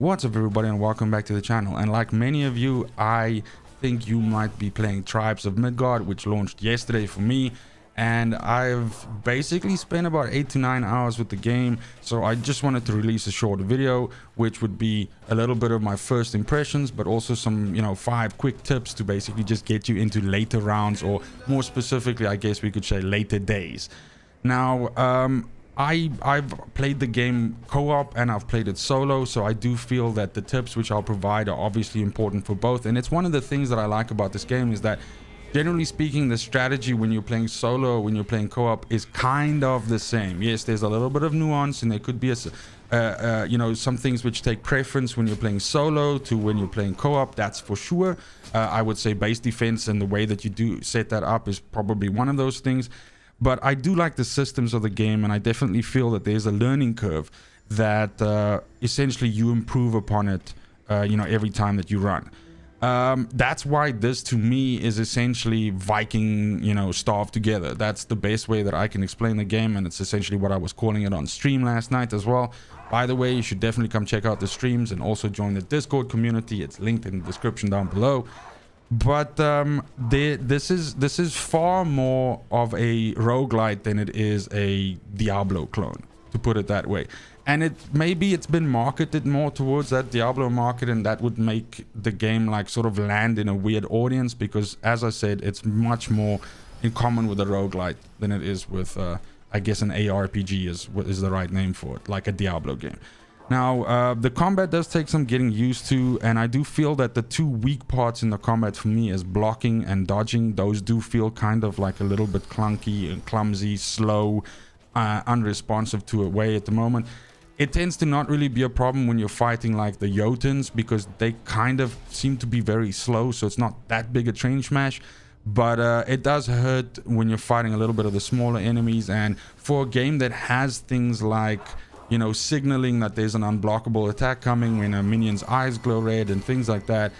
What's up everybody and welcome back to the channel. And like many of you, I think you might be playing Tribes of Midgard, which launched yesterday for me, and I've basically spent about 8 to 9 hours with the game. So I just wanted to release a short video which would be a little bit of my first impressions, but also some 5 quick tips to basically just get you into later rounds, or more specifically I guess we could say later days. Now I've played the game co-op and I've played it solo, so I do feel that the tips which I'll provide are obviously important for both. And it's one of the things that I like about this game is that, generally speaking, the strategy when you're playing solo or when you're playing co-op is kind of the same. Yes, there's a little bit of nuance, and there could be some things which take preference when you're playing solo to when you're playing co-op. That's for sure. I would say base defense and the way that you do set that up is probably one of those things. But I do like the systems of the game, and I definitely feel that there's a learning curve that essentially you improve upon it, every time that you run. That's why this to me is essentially Viking, Starve Together. That's the best way that I can explain the game, and it's essentially what I was calling it on stream last night as well. By the way, you should definitely come check out the streams and also join the Discord community. It's linked in the description down below. But this is far more of a roguelite than it is a Diablo clone, to put it that way. And maybe it's been marketed more towards that Diablo market, and that would make the game like sort of land in a weird audience, because as I said, it's much more in common with a roguelite than it is with I guess an ARPG is what is the right name for it, like a Diablo game. Now, the combat does take some getting used to, and I do feel that the two weak parts in the combat for me is blocking and dodging. Those do feel kind of like a little bit clunky and clumsy, slow, unresponsive to a way at the moment. It tends to not really be a problem when you're fighting like the Jotuns, because they kind of seem to be very slow, so it's not that big a train smash. But it does hurt when you're fighting a little bit of the smaller enemies, and for a game that has things like signaling that there's an unblockable attack coming when a minion's eyes glow red and things like that,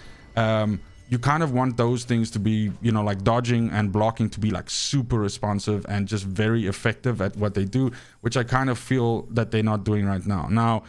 you kind of want those things to be, like dodging and blocking to be like super responsive and just very effective at what they do, which I kind of feel that they're not doing right now. Now,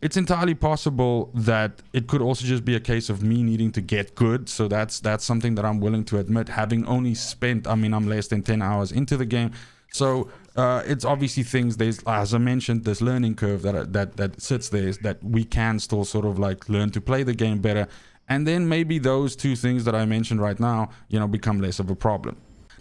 it's entirely possible that it could also just be a case of me needing to get good. So that's something that I'm willing to admit, having only spent, I'm less than 10 hours into the game. So it's obviously things, there's, as I mentioned, this learning curve that sits there, that we can still sort of like learn to play the game better, and then maybe those two things that I mentioned right now become less of a problem.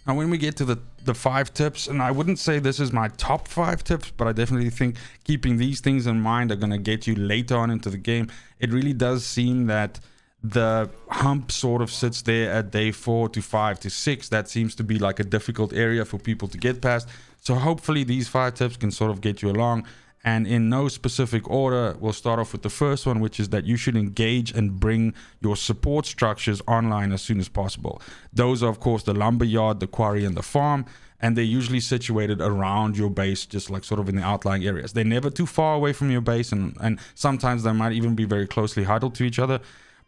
Now when we get to the 5 tips, and I wouldn't say this is my top 5 tips, but I definitely think keeping these things in mind are going to get you later on into the game. It really does seem that the hump sort of sits there at day 4 to 5 to 6. That seems to be like a difficult area for people to get past. So hopefully these 5 tips can sort of get you along. And in no specific order, we'll start off with the first one, which is that you should engage and bring your support structures online as soon as possible. Those are, of course, the lumberyard, the quarry, and the farm. And they're usually situated around your base, just like sort of in the outlying areas. They're never too far away from your base, and sometimes they might even be very closely huddled to each other.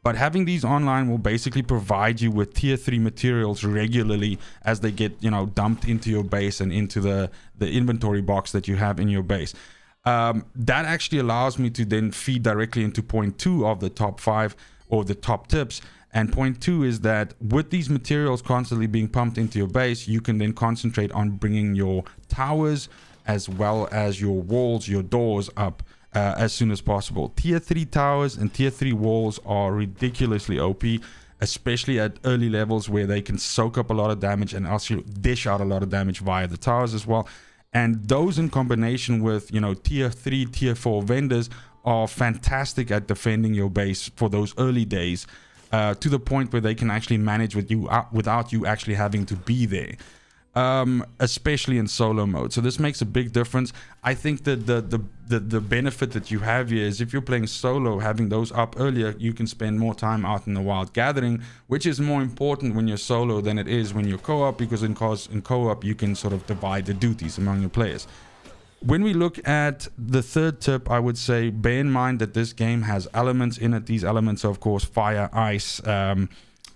But having these online will basically provide you with tier 3 materials regularly as they get, dumped into your base and into the inventory box that you have in your base. That actually allows me to then feed directly into point 2 of the top 5 or the top tips. And point 2 is that with these materials constantly being pumped into your base, you can then concentrate on bringing your towers as well as your walls, your doors up as soon as possible. Tier 3 towers and tier 3 walls are ridiculously OP, especially at early levels where they can soak up a lot of damage and also dish out a lot of damage via the towers as well. And those in combination with tier 3, tier 4 vendors are fantastic at defending your base for those early days, to the point where they can actually manage with you without you actually having to be there. Especially in solo mode. So this makes a big difference. I think that the benefit that you have here is if you're playing solo, having those up earlier, you can spend more time out in the wild gathering, which is more important when you're solo than it is when you're co-op, because in co-op you can sort of divide the duties among your players. When we look at the third tip, I would say bear in mind that this game has elements in it. These elements are, of course, fire, ice,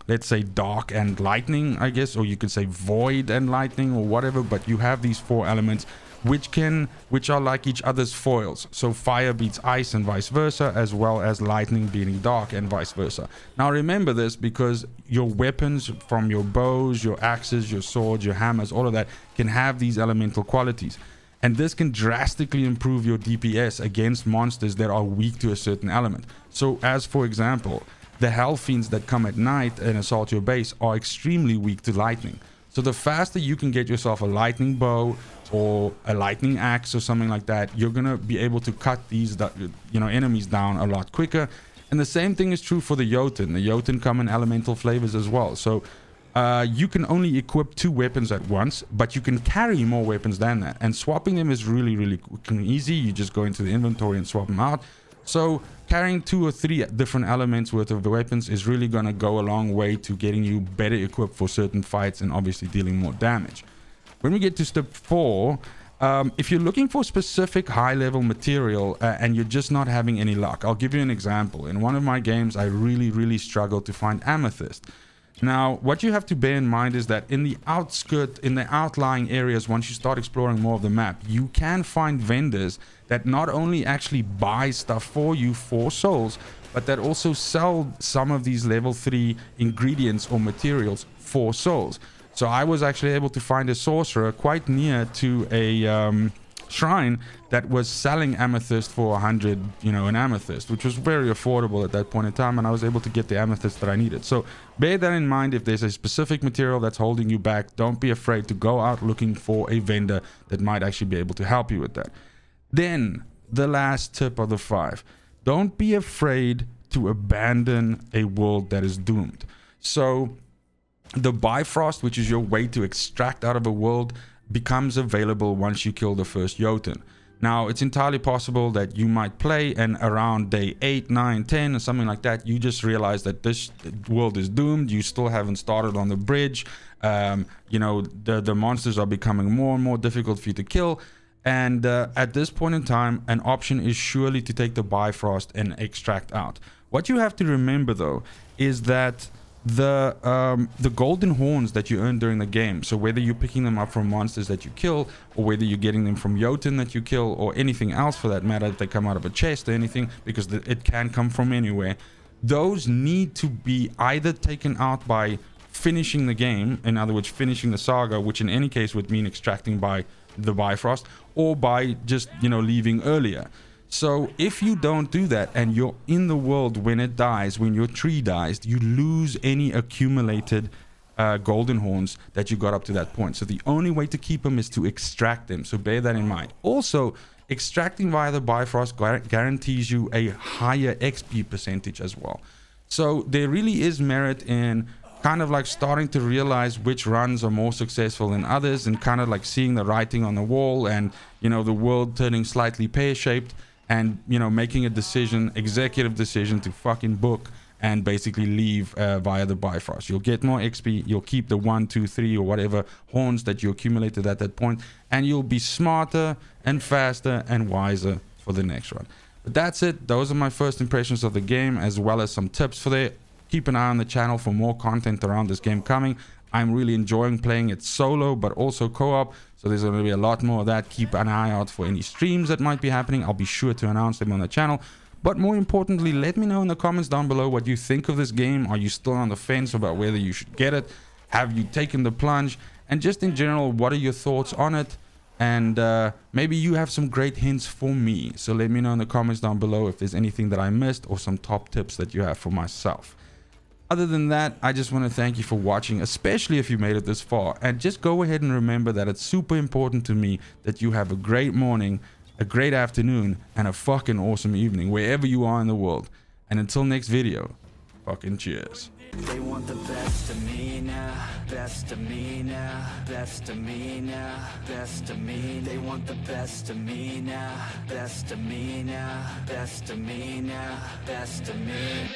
let's say dark and lightning, I guess, or you could say void and lightning or whatever, but you have these 4 elements which are like each other's foils. So fire beats ice and vice versa, as well as lightning beating dark and vice versa. Now remember this, because your weapons, from your bows, your axes, your swords, your hammers, all of that can have these elemental qualities. And this can drastically improve your DPS against monsters that are weak to a certain element. So as for example, the hell fiends that come at night and assault your base are extremely weak to lightning. So the faster you can get yourself a lightning bow or a lightning axe or something like that, you're gonna be able to cut these enemies down a lot quicker. And the same thing is true for the Jotun. The Jotun come in elemental flavors as well. So you can only equip 2 weapons at once, but you can carry more weapons than that. And swapping them is really, really quick and easy. You just go into the inventory and swap them out. So carrying 2 or 3 different elements worth of the weapons is really going to go a long way to getting you better equipped for certain fights and obviously dealing more damage. When we get to step 4, if you're looking for specific high-level material and you're just not having any luck, I'll give you an example. In one of my games, I really struggled to find amethyst. Now, what you have to bear in mind is that in the outlying areas, once you start exploring more of the map, you can find vendors that not only actually buy stuff for you for souls, but that also sell some of these level 3 ingredients or materials for souls. So I was actually able to find a sorcerer quite near to a shrine that was selling amethyst for 100, an amethyst, which was very affordable at that point in time, and I was able to get the amethyst that I needed. So bear that in mind. If there's a specific material that's holding you back, don't be afraid to go out looking for a vendor that might actually be able to help you with that. Then the last tip of the 5, don't be afraid to abandon a world that is doomed. So the Bifrost, which is your way to extract out of a world, becomes available once you kill the first Jotun. Now, it's entirely possible that you might play and around day 8, 9, 10 or something like that, you just realize that this world is doomed. You still haven't started on the bridge. The monsters are becoming more and more difficult for you to kill. And at this point in time, an option is surely to take the Bifrost and extract out. What you have to remember, though, is that the golden horns that you earn during the game, so whether you're picking them up from monsters that you kill, or whether you're getting them from Jotun that you kill, or anything else for that matter, if they come out of a chest or anything, because it can come from anywhere, those need to be either taken out by finishing the game, in other words finishing the saga, which in any case would mean extracting by the Bifrost, or by just leaving earlier. So if you don't do that and you're in the world when it dies, when your tree dies, you lose any accumulated golden horns that you got up to that point. So the only way to keep them is to extract them. So bear that in mind. Also, extracting via the Bifrost guarantees you a higher XP percentage as well. So there really is merit in kind of like starting to realize which runs are more successful than others, and kind of like seeing the writing on the wall and the world turning slightly pear-shaped, and making a executive decision to fucking book and basically leave via the Bifrost. You'll get more XP, you'll keep the 1, 2, 3 or whatever horns that you accumulated at that point, and you'll be smarter and faster and wiser for the next run. But that's it. Those are my first impressions of the game, as well as some tips for there. Keep an eye on the channel for more content around this game coming. I'm really enjoying playing it solo, but also co-op. So there's going to be a lot more of that. Keep an eye out for any streams that might be happening. I'll be sure to announce them on the channel. But more importantly, let me know in the comments down below what you think of this game. Are you still on the fence about whether you should get it? Have you taken the plunge? And just in general, what are your thoughts on it? And maybe you have some great hints for me. So let me know in the comments down below if there's anything that I missed or some top tips that you have for myself. Other than that, I just want to thank you for watching, especially if you made it this far. And just go ahead and remember that it's super important to me that you have a great morning, a great afternoon, and a fucking awesome evening wherever you are in the world. And until next video, fucking cheers. They want the best of me now, best of me now, best of me now, best of me. They want the best of me now, best of me now, best of me now, best of me.